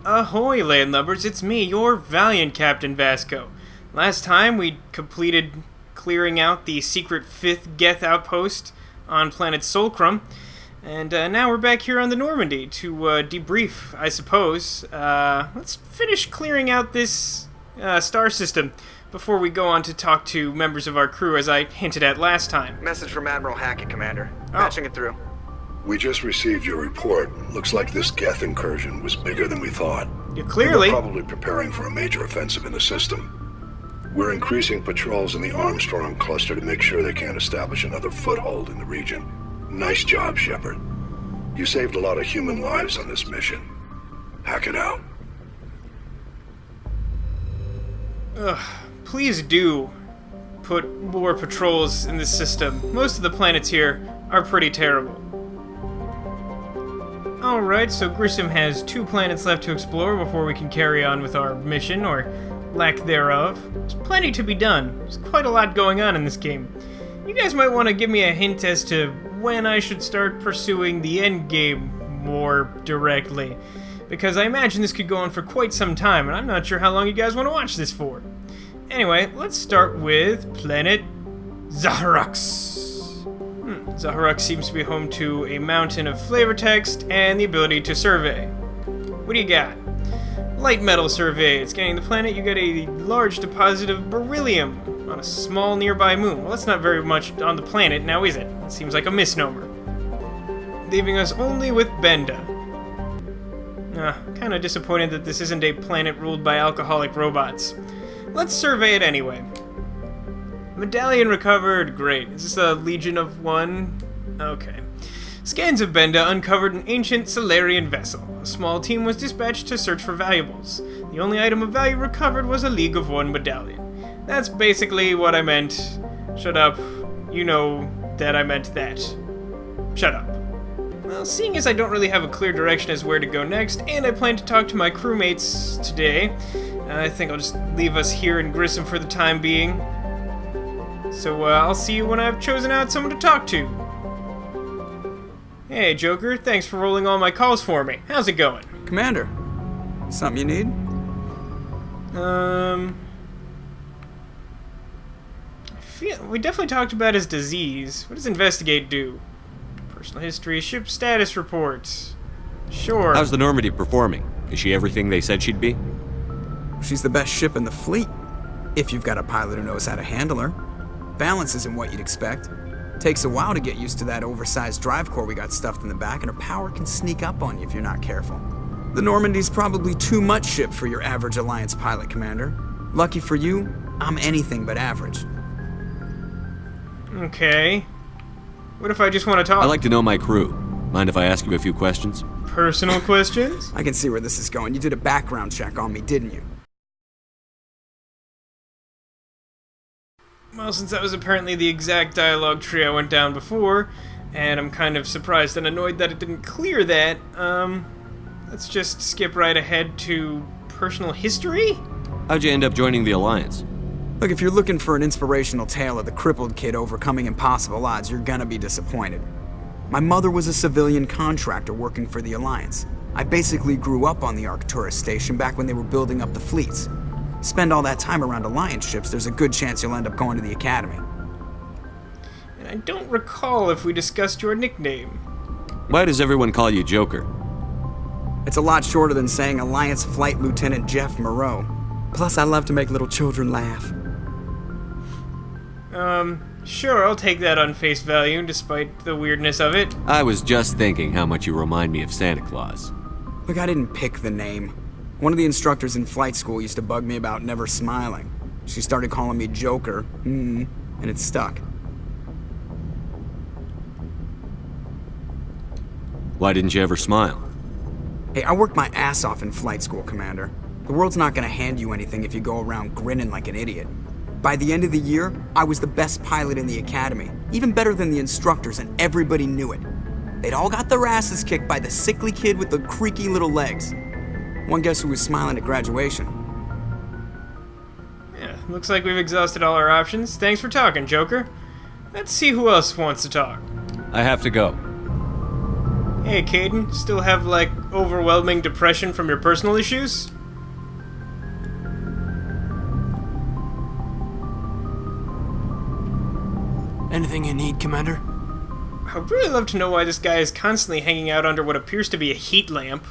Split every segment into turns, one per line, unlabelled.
Ahoy, landlubbers, it's me, your valiant Captain Vasco. Last time we completed clearing out the secret 5th Geth outpost on planet Solcrum, and now we're back here on the Normandy to debrief, I suppose. Let's finish clearing out this star system before we go on to talk to members of our crew, as I hinted at last time.
Message from Admiral Hackett, Commander. Patching it through.
We just received your report. Looks like this Geth incursion was bigger than we thought.
Clearly.
We're probably preparing for a major offensive in the system. We're increasing patrols in the Armstrong cluster to make sure they can't establish another foothold in the region. Nice job, Sheppard. You saved a lot of human lives on this mission. Hack it out.
Please do put more patrols in this system. Most of the planets here are pretty terrible. Alright, so Grissom has 2 planets left to explore before we can carry on with our mission, or lack thereof. There's plenty to be done. There's quite a lot going on in this game. You guys might want to give me a hint as to when I should start pursuing the end game more directly, because I imagine this could go on for quite some time, and I'm not sure how long you guys want to watch this for. Anyway, let's start with planet Zaharux. Zaharux seems to be home to a mountain of flavor text and the ability to survey. What do you got? Light metal survey. Scanning the planet, you get a large deposit of beryllium on a small nearby moon. Well, that's not very much on the planet, now is it? It seems like a misnomer. Leaving us only with Benda. Kinda disappointed that this isn't a planet ruled by alcoholic robots. Let's survey it anyway. Medallion recovered. Great. Is this a Legion of One? Okay. Scans of Benda uncovered an ancient Solarian vessel. A small team was dispatched to search for valuables. The only item of value recovered was a League of One medallion. That's basically what I meant. Shut up. You know that I meant that. Shut up. Well, seeing as I don't really have a clear direction as where to go next, and I plan to talk to my crewmates today, I think I'll just leave us here in Grissom for the time being. So I'll see you when I've chosen out someone to talk to. Hey, Joker, thanks for rolling all my calls for me. How's it going?
Commander, something you need?
I feel we definitely talked about his disease. What does investigate do? Personal history, ship status reports. Sure.
How's the Normandy performing? Is she everything they said she'd be?
She's the best ship in the fleet, if you've got a pilot who knows how to handle her. Balance isn't what you'd expect. Takes a while to get used to that oversized drive core we got stuffed in the back, and her power can sneak up on you if you're not careful. The Normandy's probably too much ship for your average Alliance pilot, Commander. Lucky for you, I'm anything but average.
Okay. What if I just want to talk?
I'd like to know my crew. Mind if I ask you a few questions?
Personal questions?
I can see where this is going. You did a background check on me, didn't you?
Well, since that was apparently the exact dialogue tree I went down before, and I'm kind of surprised and annoyed that it didn't clear that, let's just skip right ahead to personal history?
How'd you end up joining the Alliance?
Look, if you're looking for an inspirational tale of the crippled kid overcoming impossible odds, you're gonna be disappointed. My mother was a civilian contractor working for the Alliance. I basically grew up on the Arcturus station back when they were building up the fleets. Spend all that time around Alliance ships, there's a good chance you'll end up going to the Academy.
And I don't recall if we discussed your nickname.
Why does everyone call you Joker?
It's a lot shorter than saying Alliance Flight Lieutenant Jeff Moreau. Plus, I love to make little children laugh.
Sure, I'll take that on face value, despite the weirdness of it.
I was just thinking how much you remind me of Santa Claus.
Look, I didn't pick the name. One of the instructors in flight school used to bug me about never smiling. She started calling me Joker, and it stuck.
Why didn't you ever smile?
Hey, I worked my ass off in flight school, Commander. The world's not gonna hand you anything if you go around grinning like an idiot. By the end of the year, I was the best pilot in the Academy, even better than the instructors, and everybody knew it. They'd all got their asses kicked by the sickly kid with the creaky little legs. One guess who was smiling at graduation?
Yeah, looks like we've exhausted all our options. Thanks for talking, Joker. Let's see who else wants to talk.
I have to go.
Hey, Caden, still have, like, overwhelming depression from your personal issues?
Anything you need, Commander?
I'd really love to know why this guy is constantly hanging out under what appears to be a heat lamp.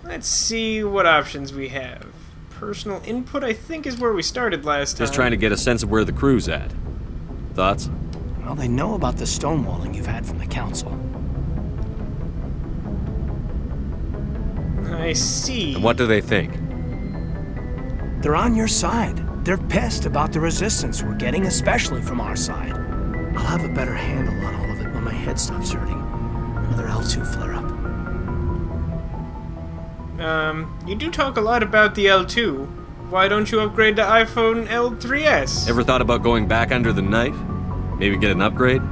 Let's see what options we have. Personal input, I think, is where we started last time.
Just trying to get a sense of where the crew's at. Thoughts?
Well, they know about the stonewalling you've had from the Council.
I see.
And what do they think?
They're on your side. They're pissed about the resistance we're getting, especially from our side. I'll have a better handle on all of it when my head stops hurting. Another L2 flare-up.
You do talk a lot about the L2. Why don't you upgrade to iPhone L3S?
Ever thought about going back under the knife? Maybe get an upgrade?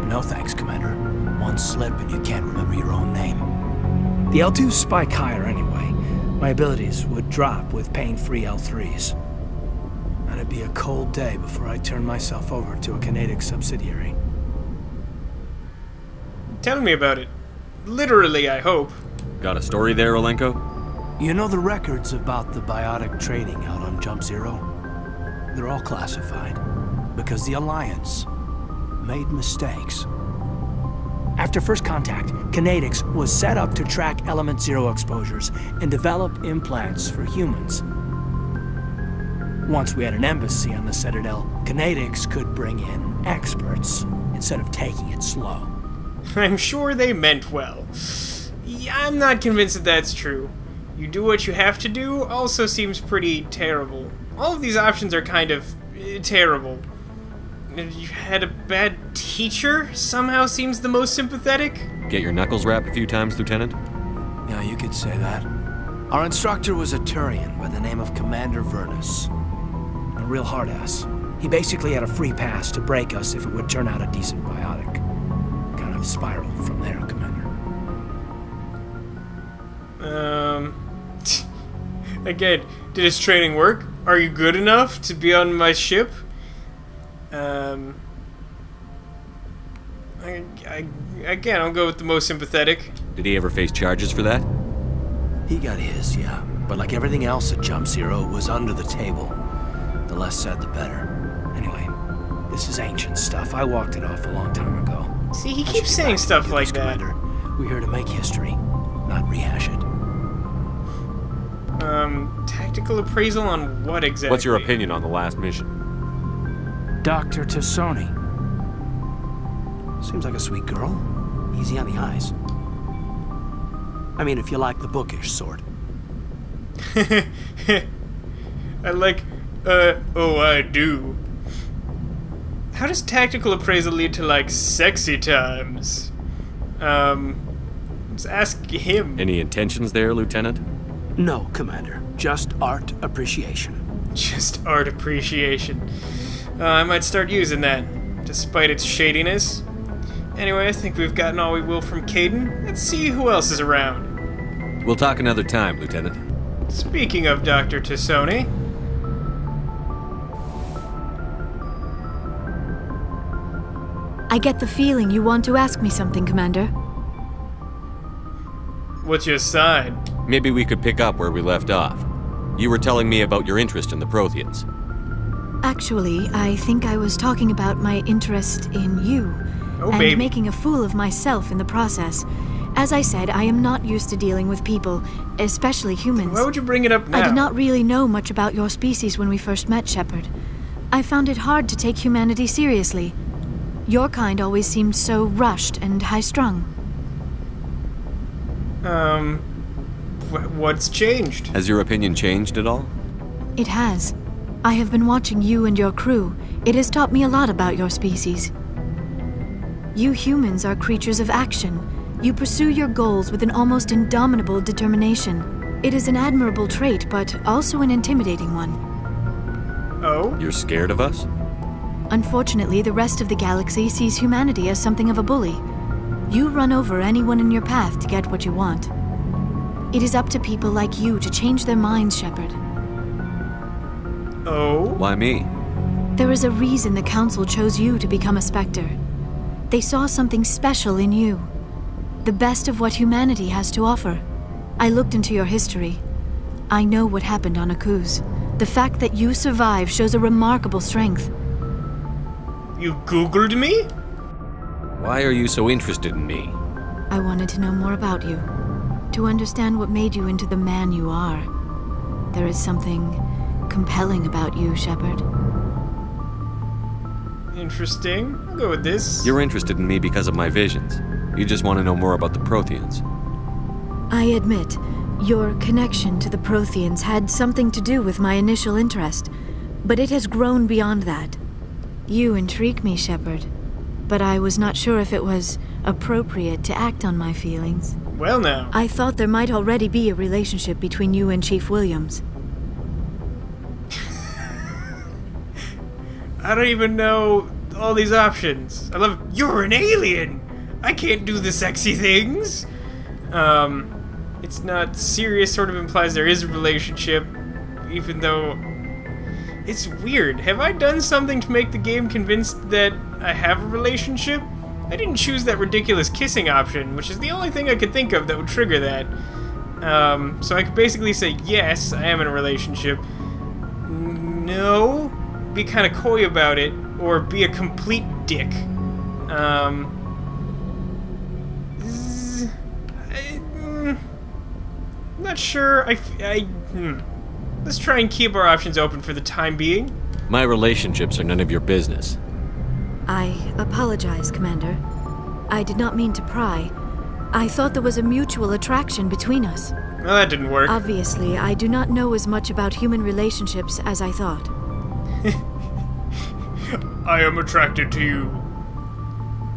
No thanks, Commander. One slip and you can't remember your own name. The L2s spike higher anyway. My abilities would drop with pain-free L3s. That'd be a cold day before I turn myself over to a Canadic subsidiary.
Tell me about it. Literally, I hope.
Got a story there, Olenko?
You know the records about the biotic trading out on Jump Zero? They're all classified because the Alliance made mistakes. After first contact, Canadics was set up to track Element Zero exposures and develop implants for humans. Once we had an embassy on the Citadel, Canadics could bring in experts instead of taking it slow.
I'm sure they meant well. Yeah, I'm not convinced that that's true. You do what you have to do also seems pretty terrible. All of these options are kind of terrible. You had a bad teacher somehow seems the most sympathetic.
Get your knuckles rapped a few times, Lieutenant?
Yeah, you could say that. Our instructor was a Turian by the name of Commander Vernus. A real hard-ass. He basically had a free pass to break us if it would turn out a decent biotic. Kind of spiral from there, Commander.
Again, did his training work? Are you good enough to be on my ship? Again, I'll go with the most sympathetic.
Did he ever face charges for that?
He got his, yeah. But like everything else at Jump Zero, it was under the table. The less said, the better. Anyway, this is ancient stuff. I walked it off a long time ago.
See, he keeps saying stuff like that.
Commander. We're here to make history, not rehash it.
Tactical appraisal on what exactly?
What's your opinion on the last mission?
Dr. Tassoni. Seems like a sweet girl. Easy on the eyes. I mean, if you like the bookish sort.
I like, I do. How does tactical appraisal lead to, like, sexy times? Let's ask him.
Any intentions there, Lieutenant?
No, Commander. Just art appreciation.
Just art appreciation. I might start using that, despite its shadiness. Anyway, I think we've gotten all we will from Caden. Let's see who else is around.
We'll talk another time, Lieutenant.
Speaking of Dr. Tassoni...
I get the feeling you want to ask me something, Commander.
What's your sign?
Maybe we could pick up where we left off. You were telling me about your interest in the Protheans.
Actually, I think I was talking about my interest in you. And
baby.
Making a fool of myself in the process. As I said, I am not used to dealing with people, especially humans.
Why would you bring it up now?
I did not really know much about your species when we first met, Sheppard. I found it hard to take humanity seriously. Your kind always seemed so rushed and high-strung.
What's changed?
Has your opinion changed at all?
It has. I have been watching you and your crew. It has taught me a lot about your species. You humans are creatures of action. You pursue your goals with an almost indomitable determination. It is an admirable trait, but also an intimidating one.
Oh?
You're scared of us?
Unfortunately, the rest of the galaxy sees humanity as something of a bully. You run over anyone in your path to get what you want. It is up to people like you to change their minds, Sheppard.
Oh?
Why me?
There is a reason the Council chose you to become a Spectre. They saw something special in you. The best of what humanity has to offer. I looked into your history. I know what happened on Akuz. The fact that you survived shows a remarkable strength.
You Googled me?
Why are you so interested in me?
I wanted to know more about you. To understand what made you into the man you are. There is something compelling about you, Sheppard.
Interesting. I'll go with this.
You're interested in me because of my visions. You just want to know more about the Protheans.
I admit, your connection to the Protheans had something to do with my initial interest, but it has grown beyond that. You intrigue me, Sheppard, but I was not sure if it was appropriate to act on my feelings.
Well now.
I thought there might already be a relationship between you and Chief Williams.
I don't even know all these options. I love. You're an alien! I can't do the sexy things! It's not serious, sort of implies there is a relationship, even though. It's weird. Have I done something to make the game convinced that I have a relationship? I didn't choose that ridiculous kissing option, which is the only thing I could think of that would trigger that. So I could basically say, yes, I am in a relationship. No, be kind of coy about it, or be a complete dick. Not sure. Let's try and keep our options open for the time being.
My relationships are none of your business.
I apologize, Commander. I did not mean to pry. I thought there was a mutual attraction between us.
Well, that didn't work.
Obviously, I do not know as much about human relationships as I thought.
I am attracted to you.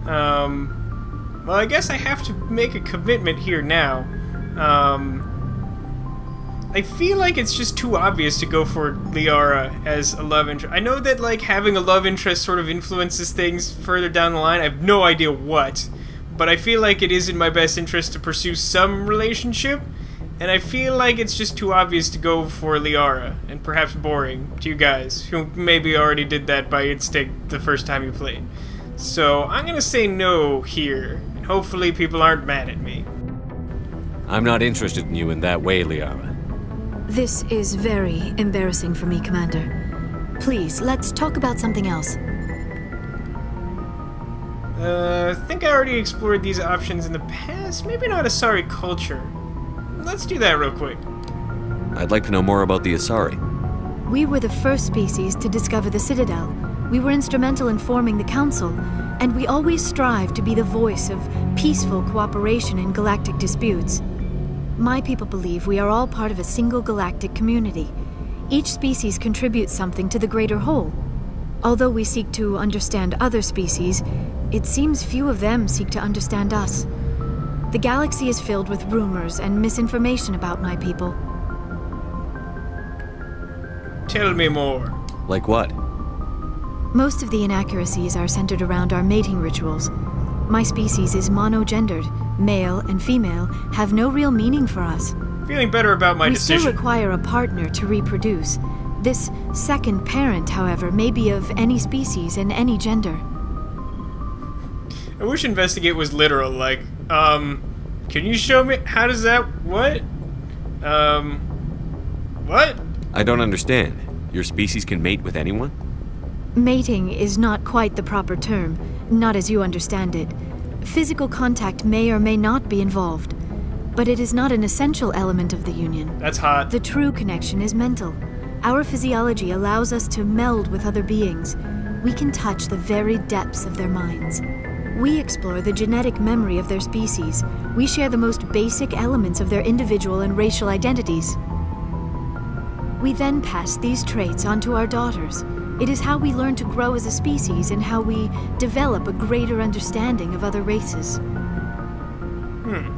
Well, I guess I have to make a commitment here now. I feel like it's just too obvious to go for Liara as a love interest. I know that, like, having a love interest sort of influences things further down the line. I have no idea what. But I feel like it is in my best interest to pursue some relationship. And I feel like it's just too obvious to go for Liara, and perhaps boring to you guys, who maybe already did that by instinct the first time you played. So I'm gonna say no here, and hopefully people aren't mad at me.
I'm not interested in you in that way, Liara.
This is very embarrassing for me, Commander. Please, let's talk about something else.
I think I already explored these options in the past. Maybe not Asari culture. Let's do that real quick.
I'd like to know more about the Asari.
We were the first species to discover the Citadel. We were instrumental in forming the Council, and we always strive to be the voice of peaceful cooperation in galactic disputes. My people believe we are all part of a single galactic community. Each species contributes something to the greater whole. Although we seek to understand other species, it seems few of them seek to understand us. The galaxy is filled with rumors and misinformation about my people.
Tell me more.
Like what?
Most of the inaccuracies are centered around our mating rituals. My species is monogendered. Male and female have no real meaning for us.
Feeling better about my
We
decision.
still require a partner to reproduce. This second parent, however, may be of any species and any gender.
I wish investigate was literal, like, can you show me, how does that, what? What?
I don't understand. Your species can mate with anyone?
Mating is not quite the proper term, not as you understand it. Physical contact may or may not be involved, but it is not an essential element of the union.
That's hot.
The true connection is mental. Our physiology allows us to meld with other beings. We can touch the very depths of their minds. We explore the genetic memory of their species. We share the most basic elements of their individual and racial identities. We then pass these traits on to our daughters. It is how we learn to grow as a species and how we develop a greater understanding of other races.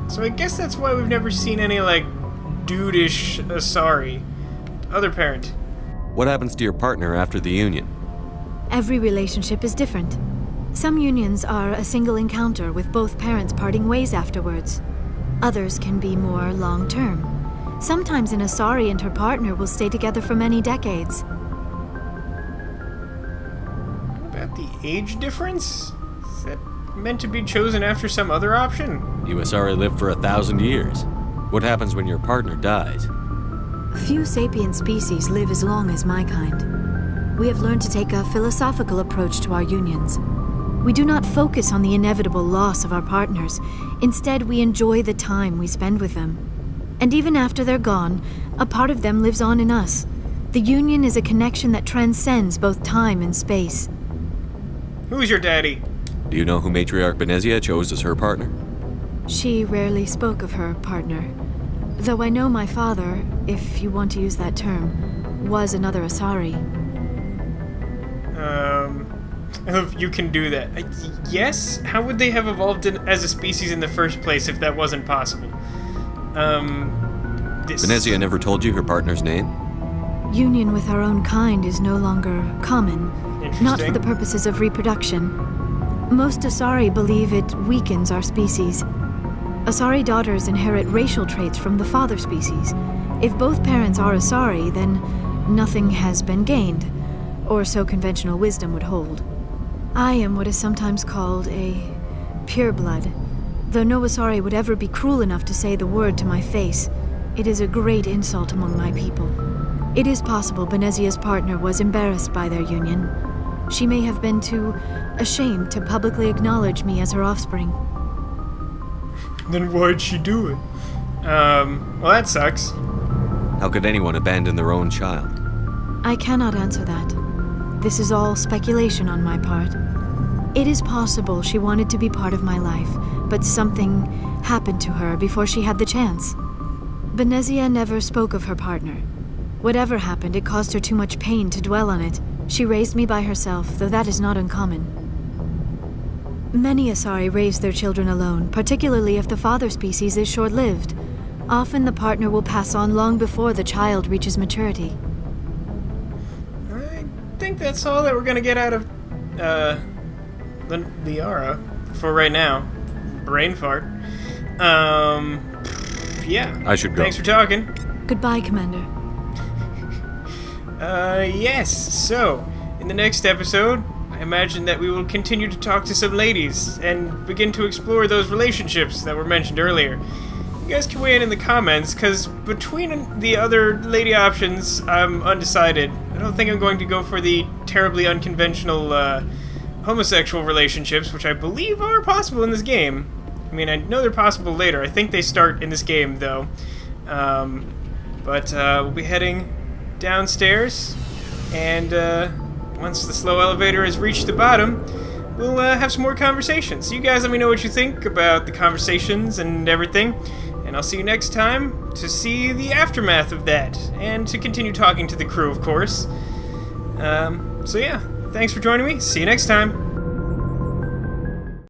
So I guess that's why we've never seen any, like, dude-ish Asari. Other parent.
What happens to your partner after the union?
Every relationship is different. Some unions are a single encounter with both parents parting ways afterwards. Others can be more long-term. Sometimes an Asari and her partner will stay together for many decades.
About the age difference? Is that meant to be chosen after some other option?
You Asari live for 1,000 years. What happens when your partner dies?
Few sapient species live as long as my kind. We have learned to take a philosophical approach to our unions. We do not focus on the inevitable loss of our partners. Instead, we enjoy the time we spend with them. And even after they're gone, a part of them lives on in us. The union is a connection that transcends both time and space.
Who's your daddy?
Do you know who Matriarch Benezia chose as her partner?
She rarely spoke of her partner. Though I know my father, if you want to use that term, was another Asari.
If you can do that. Yes? How would they have evolved as a species in the first place if that wasn't possible?
Benezia never told you her partner's name?
Union with our own kind is no longer common. Not for the purposes of reproduction. Most Asari believe it weakens our species. Asari daughters inherit racial traits from the father species. If both parents are Asari, then nothing has been gained, or so conventional wisdom would hold. I am what is sometimes called a pureblood. Though no Asari would ever be cruel enough to say the word to my face, it is a great insult among my people. It is possible Benezia's partner was embarrassed by their union. She may have been too ashamed to publicly acknowledge me as her offspring.
Then why'd she do it? Well, that sucks.
How could anyone abandon their own child?
I cannot answer that. This is all speculation on my part. It is possible she wanted to be part of my life, but something happened to her before she had the chance. Benezia never spoke of her partner. Whatever happened, it caused her too much pain to dwell on it. She raised me by herself, though that is not uncommon. Many Asari raise their children alone, particularly if the father species is short-lived. Often the partner will pass on long before the child reaches maturity.
I think that's all that we're gonna get out of, the Aura for right now. Brain fart. Yeah.
I should go.
Thanks for talking.
Goodbye, Commander.
Yes, so, in the next episode, I imagine that we will continue to talk to some ladies and begin to explore those relationships that were mentioned earlier. You guys can weigh in the comments, because between the other lady options, I'm undecided. I don't think I'm going to go for the terribly unconventional, homosexual relationships, which I believe are possible in this game. I mean, I know they're possible later. I think they start in this game, though. But we'll be heading downstairs, and once the slow elevator has reached the bottom, we'll have some more conversations. So you guys let me know what you think about the conversations and everything, and I'll see you next time to see the aftermath of that, and to continue talking to the crew, of course. So yeah, thanks for joining me. See you next time.